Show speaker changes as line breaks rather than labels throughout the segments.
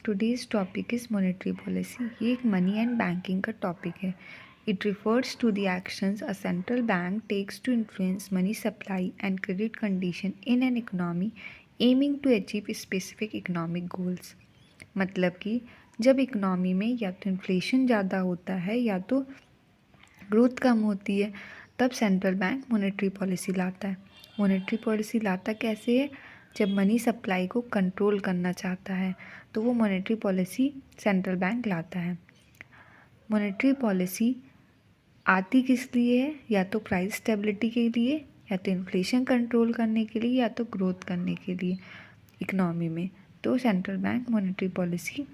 Today's topic is monetary policy. ये एक money and banking का टॉपिक है. It refers to the actions a central bank takes to influence money supply and credit condition in an economy aiming to achieve specific economic goals. मतलब कि जब economy में या तो इन्फ्लेशन ज़्यादा होता है या तो ग्रोथ कम होती है, तब सेंट्रल बैंक मॉनेटरी पॉलिसी लाता है. मॉनेटरी पॉलिसी लाता कैसे है? जब मनी सप्लाई को कंट्रोल करना चाहता है तो वो मॉनेटरी पॉलिसी सेंट्रल बैंक लाता है. मॉनेटरी पॉलिसी आती किस लिए है? या तो प्राइस स्टेबिलिटी के लिए, या तो इन्फ्लेशन कंट्रोल करने के लिए, या तो ग्रोथ करने के लिए इकोनॉमी में. तो सेंट्रल बैंक मॉनेटरी पॉलिसी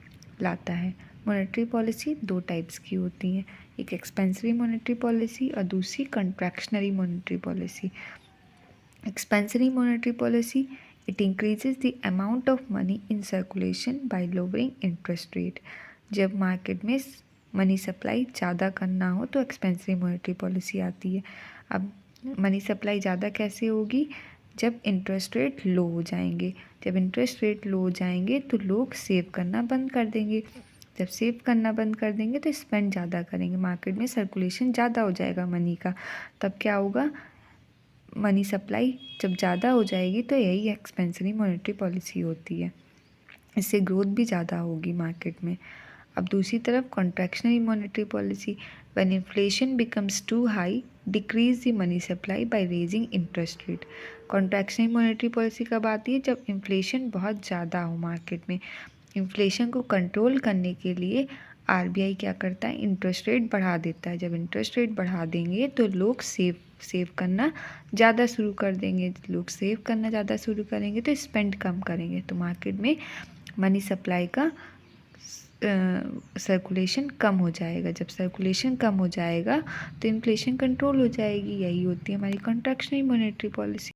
लाता है. मॉनेटरी पॉलिसी दो टाइप्स की होती हैं, एक एक्सपेंसरी मॉनेटरी पॉलिसी और दूसरी contractionary monetary policy. Expansionary monetary policy, it increases the amount of money in circulation by lowering interest rate. जब मार्केट में मनी सप्लाई ज़्यादा करना हो तो एक्सपेंसरी मॉनेटरी पॉलिसी आती है. अब मनी सप्लाई ज़्यादा कैसे होगी? जब इंटरेस्ट रेट लो हो जाएंगे. जब इंटरेस्ट रेट लो हो जाएंगे तो लोग सेव करना बंद कर देंगे. जब सेव करना बंद कर देंगे तो स्पेंड ज़्यादा करेंगे, मार्केट में सर्कुलेशन ज़्यादा हो जाएगा मनी का. तब क्या होगा? मनी सप्लाई जब ज़्यादा हो जाएगी तो यही एक्सपेंसरी मॉनेटरी पॉलिसी होती है. इससे ग्रोथ भी ज़्यादा होगी मार्केट में. अब दूसरी तरफ contractionary monetary policy, when inflation becomes too high decrease the money supply by raising interest rate. Contractionary monetary policy कब आती है? जब इन्फ्लेशन बहुत ज़्यादा हो मार्केट में. इन्फ्लेशन को कंट्रोल करने के लिए आरबीआई क्या करता है? इंटरेस्ट रेट बढ़ा देता है. जब इंटरेस्ट रेट बढ़ा देंगे तो लोग सेव करना ज़्यादा शुरू कर देंगे. लोग सेव करना ज़्यादा शुरू करेंगे तो स्पेंड कम करेंगे, तो मार्केट में मनी सप्लाई का सर्कुलेशन कम हो जाएगा. जब सर्कुलेशन कम हो जाएगा तो इन्फ्लेशन कंट्रोल हो जाएगी. यही होती है हमारी कॉन्ट्रैक्शनरी मॉनेटरी पॉलिसी.